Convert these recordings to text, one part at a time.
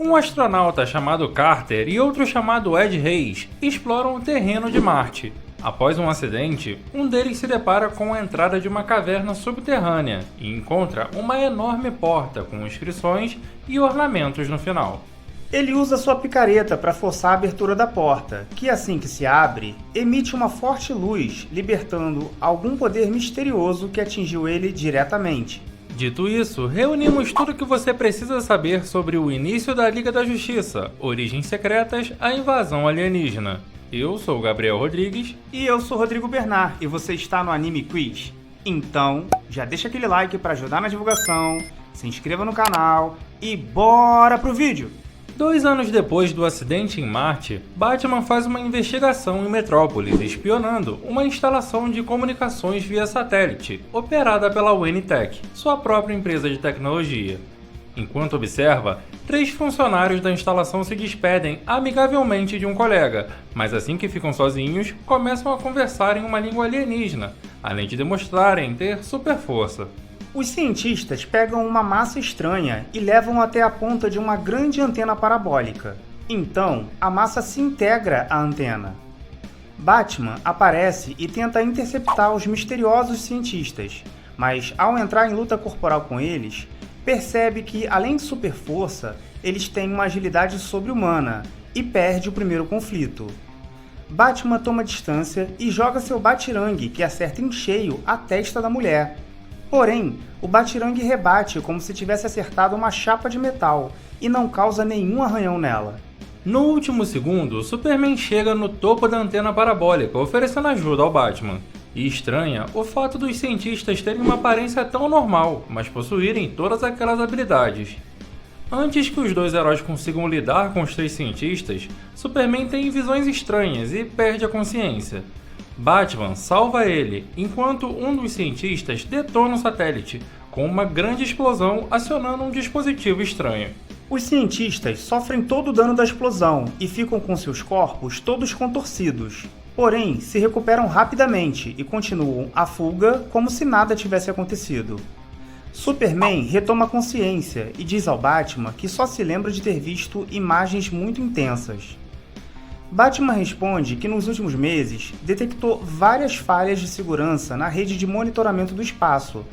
Um astronauta chamado Carter e outro chamado Ed Reis exploram o terreno de Marte. Após um acidente, um deles se depara com a entrada de uma caverna subterrânea e encontra uma enorme porta com inscrições e ornamentos no final. Ele usa sua picareta para forçar a abertura da porta, que assim que se abre, emite uma forte luz, libertando algum poder misterioso que atingiu ele diretamente. Dito isso, reunimos tudo o que você precisa saber sobre o início da Liga da Justiça, origens secretas, a invasão alienígena. Eu sou o Gabriel Rodrigues. E eu sou Rodrigo Bernard, e você está no Anime Quiz. Então, já deixa aquele like para ajudar na divulgação, se inscreva no canal e bora pro vídeo! 2 anos depois do acidente em Marte, Batman faz uma investigação em Metrópolis, espionando uma instalação de comunicações via satélite, operada pela WayneTech, sua própria empresa de tecnologia. Enquanto observa, 3 funcionários da instalação se despedem amigavelmente de um colega, mas assim que ficam sozinhos, começam a conversar em uma língua alienígena, além de demonstrarem ter super força. Os cientistas pegam uma massa estranha e levam até a ponta de uma grande antena parabólica. Então, a massa se integra à antena. Batman aparece e tenta interceptar os misteriosos cientistas, mas ao entrar em luta corporal com eles, percebe que, além de super força, eles têm uma agilidade sobre-humana e perde o primeiro conflito. Batman toma distância e joga seu batirangue, que acerta em cheio a testa da mulher. Porém, o batirangue rebate como se tivesse acertado uma chapa de metal e não causa nenhum arranhão nela. No último segundo, Superman chega no topo da antena parabólica, oferecendo ajuda ao Batman. E estranha o fato dos cientistas terem uma aparência tão normal, mas possuírem todas aquelas habilidades. Antes que os dois heróis consigam lidar com os 3 cientistas, Superman tem visões estranhas e perde a consciência. Batman salva ele, enquanto um dos cientistas detona o satélite, com uma grande explosão acionando um dispositivo estranho. Os cientistas sofrem todo o dano da explosão e ficam com seus corpos todos contorcidos. Porém, se recuperam rapidamente e continuam a fuga como se nada tivesse acontecido. Superman retoma a consciência e diz ao Batman que só se lembra de ter visto imagens muito intensas. Batman responde que nos últimos meses detectou várias falhas de segurança na rede de monitoramento do espaço,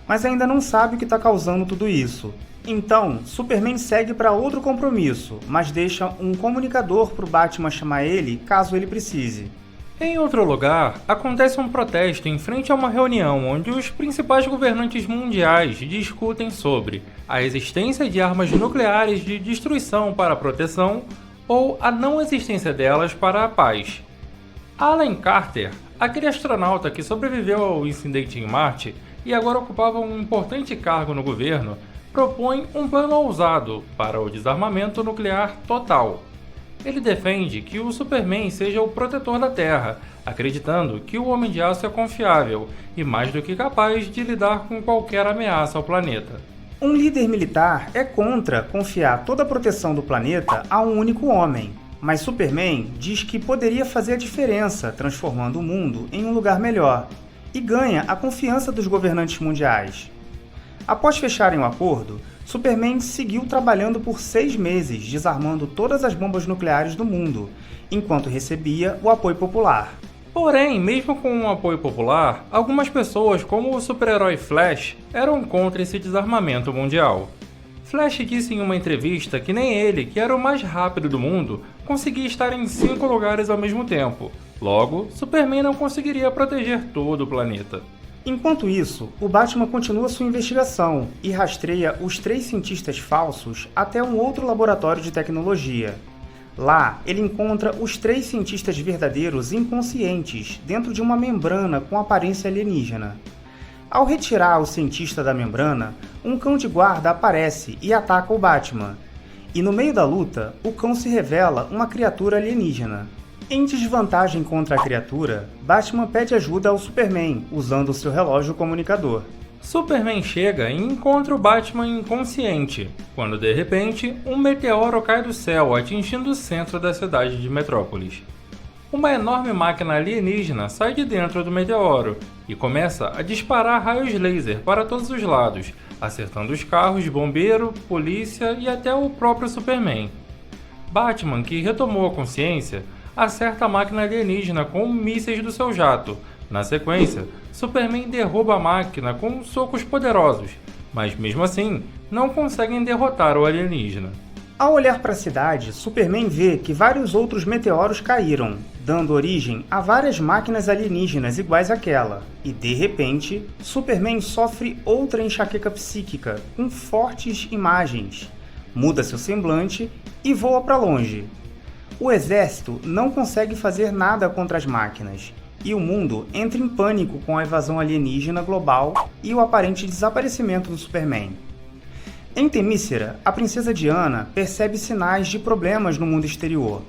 mas ainda não sabe o que está causando tudo isso. Então, Superman segue para outro compromisso, mas deixa um comunicador para o Batman chamar ele caso ele precise. Em outro lugar, acontece um protesto em frente a uma reunião onde os principais governantes mundiais discutem sobre a existência de armas nucleares de destruição para a proteção ou a não existência delas para a paz. Alan Carter, aquele astronauta que sobreviveu ao incidente em Marte e agora ocupava um importante cargo no governo, propõe um plano ousado para o desarmamento nuclear total. Ele defende que o Superman seja o protetor da Terra, acreditando que o Homem de Aço é confiável e mais do que capaz de lidar com qualquer ameaça ao planeta. Um líder militar é contra confiar toda a proteção do planeta a um único homem, mas Superman diz que poderia fazer a diferença transformando o mundo em um lugar melhor, e ganha a confiança dos governantes mundiais. Após fecharem o acordo, Superman seguiu trabalhando por 6 meses desarmando todas as bombas nucleares do mundo, enquanto recebia o apoio popular. Porém, mesmo com um apoio popular, algumas pessoas, como o super-herói Flash, eram contra esse desarmamento mundial. Flash disse em uma entrevista que nem ele, que era o mais rápido do mundo, conseguia estar em 5 lugares ao mesmo tempo. Logo, Superman não conseguiria proteger todo o planeta. Enquanto isso, o Batman continua sua investigação e rastreia os 3 cientistas falsos até um outro laboratório de tecnologia. Lá, ele encontra os 3 cientistas verdadeiros inconscientes dentro de uma membrana com aparência alienígena. Ao retirar o cientista da membrana, um cão de guarda aparece e ataca o Batman. E no meio da luta, o cão se revela uma criatura alienígena. Em desvantagem contra a criatura, Batman pede ajuda ao Superman, usando seu relógio comunicador. Superman chega e encontra o Batman inconsciente, quando de repente um meteoro cai do céu atingindo o centro da cidade de Metrópolis. Uma enorme máquina alienígena sai de dentro do meteoro e começa a disparar raios laser para todos os lados, acertando os carros de bombeiro, polícia e até o próprio Superman. Batman, que retomou a consciência, acerta a máquina alienígena com mísseis do seu jato. Na sequência, Superman derruba a máquina com socos poderosos, mas mesmo assim, não conseguem derrotar o alienígena. Ao olhar para a cidade, Superman vê que vários outros meteoros caíram, dando origem a várias máquinas alienígenas iguais àquela. E de repente, Superman sofre outra enxaqueca psíquica com fortes imagens, muda seu semblante e voa para longe. O exército não consegue fazer nada contra as máquinas, e o mundo entra em pânico com a invasão alienígena global e o aparente desaparecimento do Superman. Em Temícera, a princesa Diana percebe sinais de problemas no mundo exterior,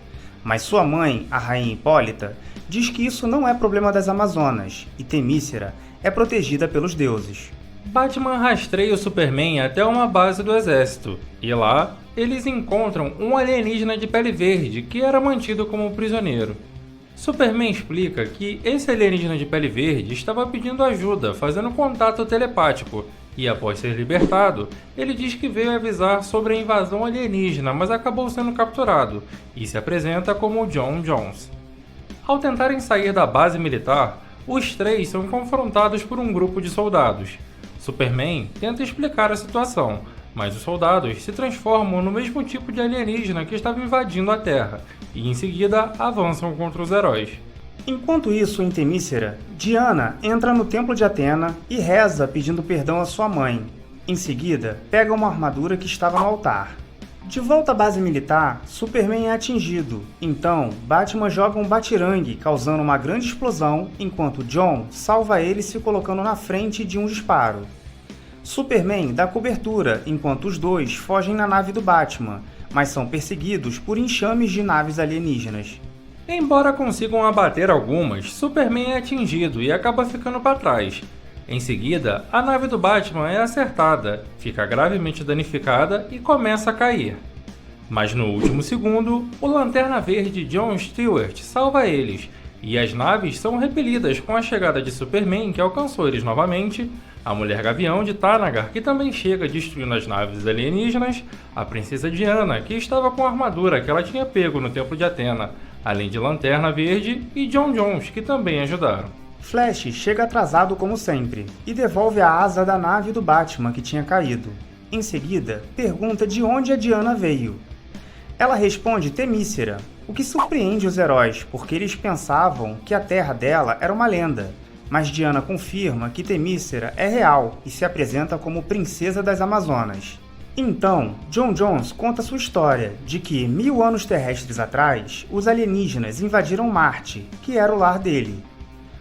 mas sua mãe, a rainha Hipólita, diz que isso não é problema das Amazonas, e Temícera é protegida pelos deuses. Batman rastreia o Superman até uma base do exército, e lá eles encontram um alienígena de pele verde que era mantido como prisioneiro. Superman explica que esse alienígena de pele verde estava pedindo ajuda, fazendo contato telepático, e após ser libertado, ele diz que veio avisar sobre a invasão alienígena, mas acabou sendo capturado, e se apresenta como John Jones. Ao tentarem sair da base militar, os três são confrontados por um grupo de soldados. Superman tenta explicar a situação, mas os soldados se transformam no mesmo tipo de alienígena que estava invadindo a Terra, e em seguida avançam contra os heróis. Enquanto isso, em Temícera, Diana entra no templo de Atena e reza pedindo perdão à sua mãe. Em seguida, pega uma armadura que estava no altar. De volta à base militar, Superman é atingido, então Batman joga um batirangue, causando uma grande explosão, enquanto John salva ele se colocando na frente de um disparo. Superman dá cobertura, enquanto os dois fogem na nave do Batman, mas são perseguidos por enxames de naves alienígenas. Embora consigam abater algumas, Superman é atingido e acaba ficando para trás. Em seguida, a nave do Batman é acertada, fica gravemente danificada e começa a cair. Mas no último segundo, o Lanterna Verde John Stewart salva eles, e as naves são repelidas com a chegada de Superman, que alcançou eles novamente, a Mulher Gavião de Thanagar, que também chega destruindo as naves alienígenas, a Princesa Diana, que estava com a armadura que ela tinha pego no Templo de Atena, além de Lanterna Verde e John Jones, que também ajudaram. Flash chega atrasado como sempre, e devolve a asa da nave do Batman que tinha caído. Em seguida, pergunta de onde a Diana veio. Ela responde Temícera, o que surpreende os heróis, porque eles pensavam que a terra dela era uma lenda. Mas Diana confirma que Temícera é real e se apresenta como princesa das Amazonas. Então, John Jones conta sua história de que 1000 anos terrestres atrás, os alienígenas invadiram Marte, que era o lar dele.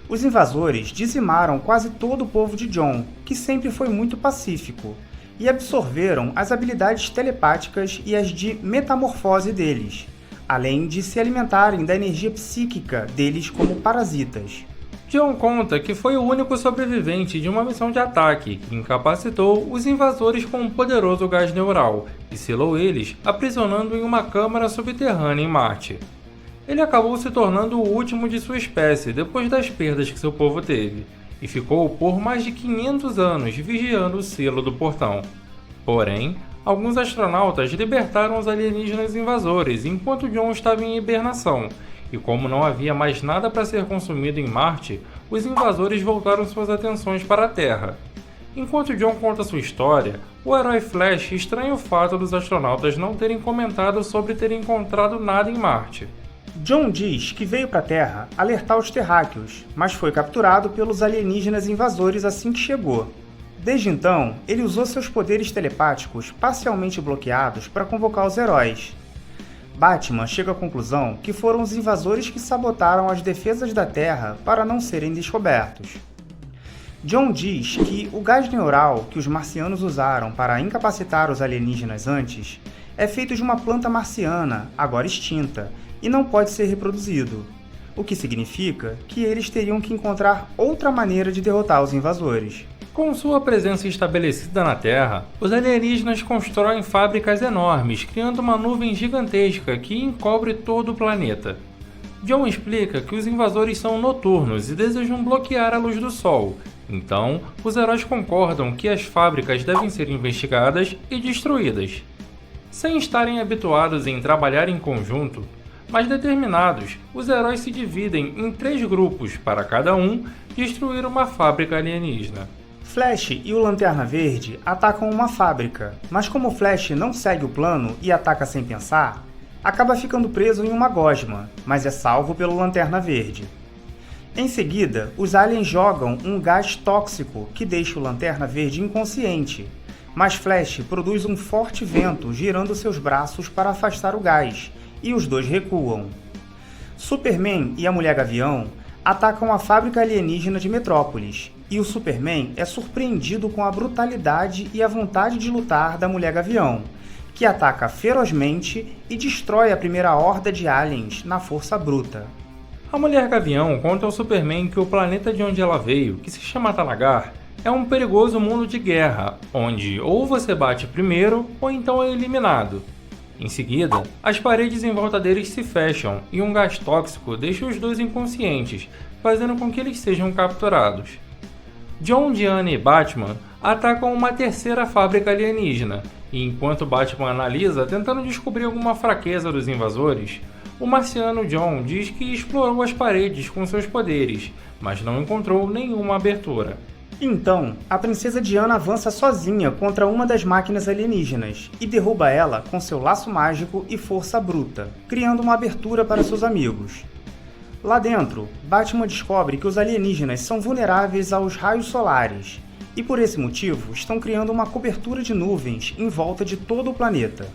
Os invasores dizimaram quase todo o povo de John, que sempre foi muito pacífico, e absorveram as habilidades telepáticas e as de metamorfose deles, além de se alimentarem da energia psíquica deles como parasitas. John conta que foi o único sobrevivente de uma missão de ataque que incapacitou os invasores com um poderoso gás neural e selou eles aprisionando em uma câmara subterrânea em Marte. Ele acabou se tornando o último de sua espécie depois das perdas que seu povo teve, e ficou por mais de 500 anos vigiando o selo do portão. Porém, alguns astronautas libertaram os alienígenas invasores enquanto John estava em hibernação, e como não havia mais nada para ser consumido em Marte, os invasores voltaram suas atenções para a Terra. Enquanto John conta sua história, o herói Flash estranha o fato dos astronautas não terem comentado sobre terem encontrado nada em Marte. John diz que veio para a Terra alertar os terráqueos, mas foi capturado pelos alienígenas invasores assim que chegou. Desde então, ele usou seus poderes telepáticos parcialmente bloqueados para convocar os heróis. Batman chega à conclusão que foram os invasores que sabotaram as defesas da Terra para não serem descobertos. John diz que o gás neural que os marcianos usaram para incapacitar os alienígenas antes é feito de uma planta marciana, agora extinta, e não pode ser reproduzido, o que significa que eles teriam que encontrar outra maneira de derrotar os invasores. Com sua presença estabelecida na Terra, os alienígenas constroem fábricas enormes, criando uma nuvem gigantesca que encobre todo o planeta. John explica que os invasores são noturnos e desejam bloquear a luz do sol. Então, os heróis concordam que as fábricas devem ser investigadas e destruídas. Sem estarem habituados em trabalhar em conjunto, mas determinados, os heróis se dividem em 3 grupos para cada um destruir uma fábrica alienígena. Flash e o Lanterna Verde atacam uma fábrica, mas como Flash não segue o plano e ataca sem pensar, acaba ficando preso em uma gosma, mas é salvo pelo Lanterna Verde. Em seguida, os aliens jogam um gás tóxico que deixa o Lanterna Verde inconsciente, mas Flash produz um forte vento girando seus braços para afastar o gás, e os dois recuam. Superman e a Mulher Gavião atacam a fábrica alienígena de Metrópolis, e o Superman é surpreendido com a brutalidade e a vontade de lutar da Mulher Gavião, que ataca ferozmente e destrói a primeira horda de aliens na força bruta. A Mulher Gavião conta ao Superman que o planeta de onde ela veio, que se chama Talagar, é um perigoso mundo de guerra, onde ou você bate primeiro ou então é eliminado. Em seguida, as paredes em volta deles se fecham e um gás tóxico deixa os dois inconscientes, fazendo com que eles sejam capturados. John, Diana e Batman atacam uma terceira fábrica alienígena, e enquanto Batman analisa tentando descobrir alguma fraqueza dos invasores, o marciano John diz que explorou as paredes com seus poderes, mas não encontrou nenhuma abertura. Então, a princesa Diana avança sozinha contra uma das máquinas alienígenas e derruba ela com seu laço mágico e força bruta, criando uma abertura para seus amigos. Lá dentro, Batman descobre que os alienígenas são vulneráveis aos raios solares e, por esse motivo, estão criando uma cobertura de nuvens em volta de todo o planeta.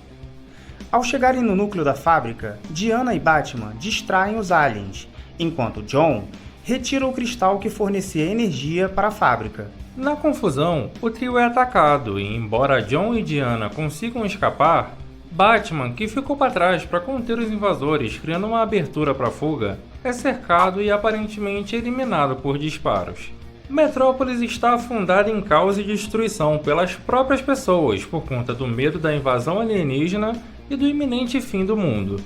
Ao chegarem no núcleo da fábrica, Diana e Batman distraem os aliens, enquanto John retira o cristal que fornecia energia para a fábrica. Na confusão, o trio é atacado e, embora John e Diana consigam escapar, Batman, que ficou para trás para conter os invasores criando uma abertura para a fuga, é cercado e aparentemente eliminado por disparos. Metrópolis está afundada em caos e destruição pelas próprias pessoas por conta do medo da invasão alienígena e do iminente fim do mundo.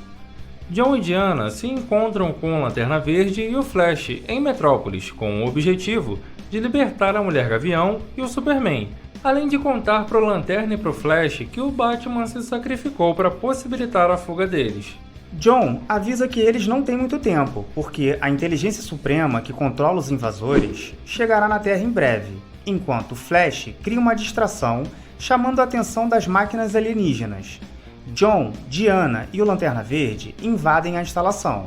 John e Diana se encontram com o Lanterna Verde e o Flash em Metrópolis com o objetivo de libertar a Mulher Gavião e o Superman, além de contar para o Lanterna e para o Flash que o Batman se sacrificou para possibilitar a fuga deles. John avisa que eles não têm muito tempo, porque a inteligência suprema que controla os invasores chegará na Terra em breve, enquanto Flash cria uma distração chamando a atenção das máquinas alienígenas. John, Diana e o Lanterna Verde invadem a instalação.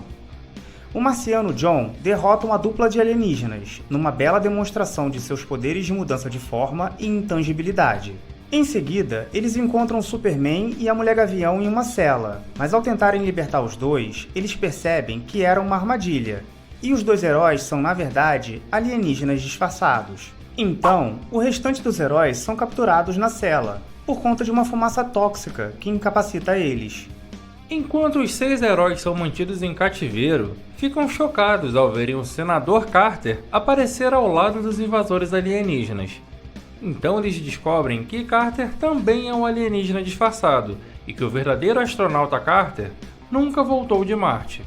O marciano John derrota uma dupla de alienígenas, numa bela demonstração de seus poderes de mudança de forma e intangibilidade. Em seguida, eles encontram Superman e a Mulher Gavião em uma cela, mas ao tentarem libertar os dois, eles percebem que era uma armadilha, e os dois heróis são, na verdade, alienígenas disfarçados. Então, o restante dos heróis são capturados na cela, por conta de uma fumaça tóxica que incapacita eles. Enquanto os 6 heróis são mantidos em cativeiro, ficam chocados ao verem o senador Carter aparecer ao lado dos invasores alienígenas. Então eles descobrem que Carter também é um alienígena disfarçado e que o verdadeiro astronauta Carter nunca voltou de Marte.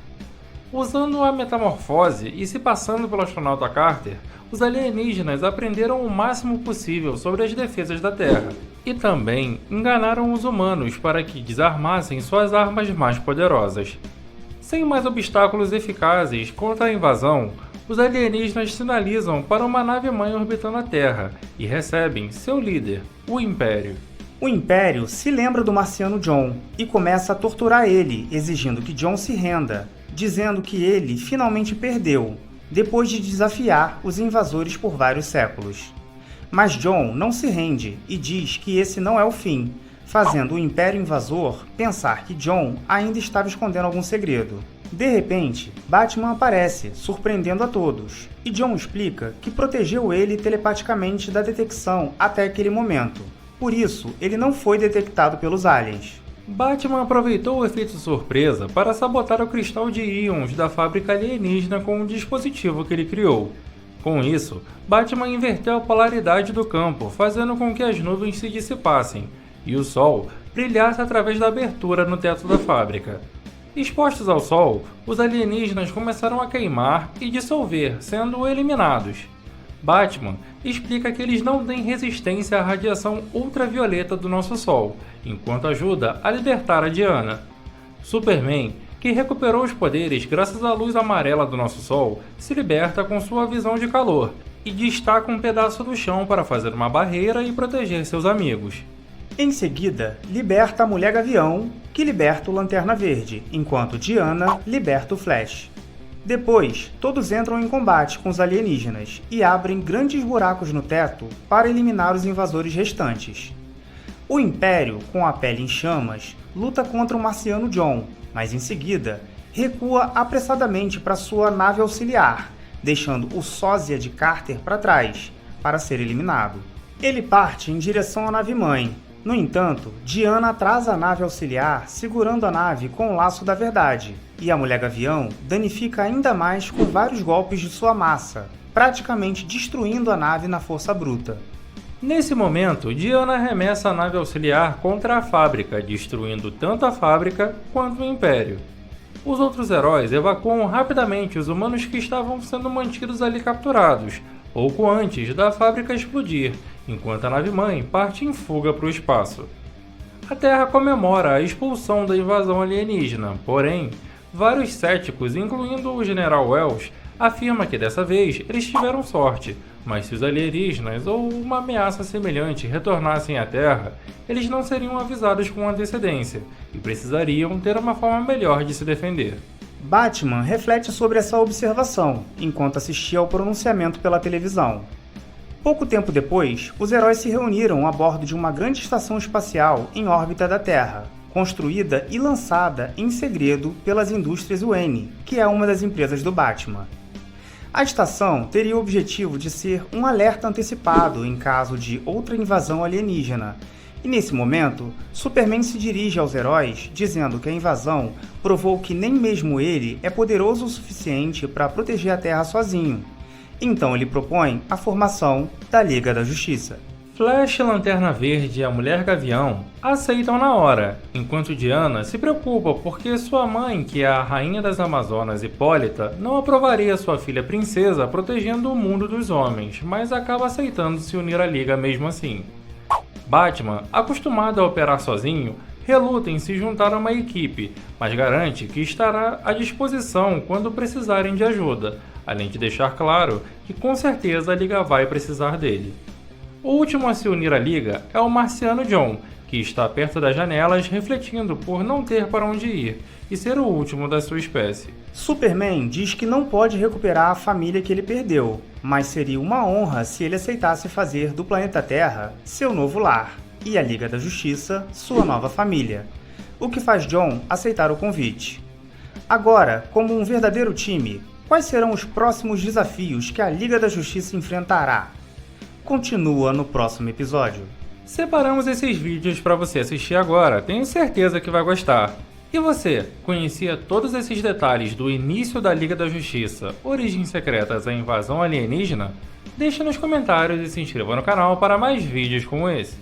Usando a metamorfose e se passando pelo astronauta Carter, os alienígenas aprenderam o máximo possível sobre as defesas da Terra e também enganaram os humanos para que desarmassem suas armas mais poderosas. Sem mais obstáculos eficazes contra a invasão, os alienígenas sinalizam para uma nave-mãe orbitando a Terra e recebem seu líder, o Império. O Império se lembra do marciano John e começa a torturar ele, exigindo que John se renda, dizendo que ele finalmente perdeu, depois de desafiar os invasores por vários séculos. Mas John não se rende e diz que esse não é o fim, fazendo o Império Invasor pensar que John ainda estava escondendo algum segredo. De repente, Batman aparece, surpreendendo a todos, e John explica que protegeu ele telepaticamente da detecção até aquele momento. Por isso, ele não foi detectado pelos aliens. Batman aproveitou o efeito surpresa para sabotar o cristal de íons da fábrica alienígena com um dispositivo que ele criou. Com isso, Batman inverteu a polaridade do campo, fazendo com que as nuvens se dissipassem e o Sol brilhasse através da abertura no teto da fábrica. Expostos ao sol, os alienígenas começaram a queimar e dissolver, sendo eliminados. Batman explica que eles não têm resistência à radiação ultravioleta do nosso Sol, enquanto ajuda a libertar a Diana. Superman, que recuperou os poderes graças à luz amarela do nosso Sol, se liberta com sua visão de calor e destaca um pedaço do chão para fazer uma barreira e proteger seus amigos. Em seguida, liberta a Mulher Gavião, que liberta o Lanterna Verde, enquanto Diana liberta o Flash. Depois, todos entram em combate com os alienígenas e abrem grandes buracos no teto para eliminar os invasores restantes. O Império, com a pele em chamas, luta contra o marciano John, mas em seguida recua apressadamente para sua nave auxiliar, deixando o sósia de Carter para trás, para ser eliminado. Ele parte em direção à nave-mãe. No entanto, Diana atrasa a nave auxiliar, segurando a nave com o laço da verdade, e a Mulher Gavião danifica ainda mais com vários golpes de sua massa, praticamente destruindo a nave na força bruta. Nesse momento, Diana arremessa a nave auxiliar contra a fábrica, destruindo tanto a fábrica quanto o Império. Os outros heróis evacuam rapidamente os humanos que estavam sendo mantidos ali capturados, pouco antes da fábrica explodir, enquanto a nave-mãe parte em fuga para o espaço. A Terra comemora a expulsão da invasão alienígena, porém, vários céticos, incluindo o General Wells, afirmam que dessa vez eles tiveram sorte, mas se os alienígenas ou uma ameaça semelhante retornassem à Terra, eles não seriam avisados com antecedência e precisariam ter uma forma melhor de se defender. Batman reflete sobre essa observação enquanto assistia ao pronunciamento pela televisão. Pouco tempo depois, os heróis se reuniram a bordo de uma grande estação espacial em órbita da Terra, construída e lançada em segredo pelas indústrias Wayne, que é uma das empresas do Batman. A estação teria o objetivo de ser um alerta antecipado em caso de outra invasão alienígena, e nesse momento, Superman se dirige aos heróis dizendo que a invasão provou que nem mesmo ele é poderoso o suficiente para proteger a Terra sozinho. Então ele propõe a formação da Liga da Justiça. Flash, Lanterna Verde e a Mulher Gavião aceitam na hora, enquanto Diana se preocupa porque sua mãe, que é a Rainha das Amazonas, Hipólita, não aprovaria sua filha princesa protegendo o mundo dos homens, mas acaba aceitando se unir à Liga mesmo assim. Batman, acostumado a operar sozinho, reluta em se juntar a uma equipe, mas garante que estará à disposição quando precisarem de ajuda, além de deixar claro que com certeza a Liga vai precisar dele. O último a se unir à Liga é o marciano John, que está perto das janelas refletindo por não ter para onde ir e ser o último da sua espécie. Superman diz que não pode recuperar a família que ele perdeu, mas seria uma honra se ele aceitasse fazer do planeta Terra seu novo lar, e a Liga da Justiça sua nova família, o que faz John aceitar o convite. Agora, como um verdadeiro time, quais serão os próximos desafios que a Liga da Justiça enfrentará? Continua no próximo episódio. Separamos esses vídeos para você assistir agora, tenho certeza que vai gostar. E você, conhecia todos esses detalhes do início da Liga da Justiça, origens secretas à invasão alienígena? Deixe nos comentários e se inscreva no canal para mais vídeos como esse.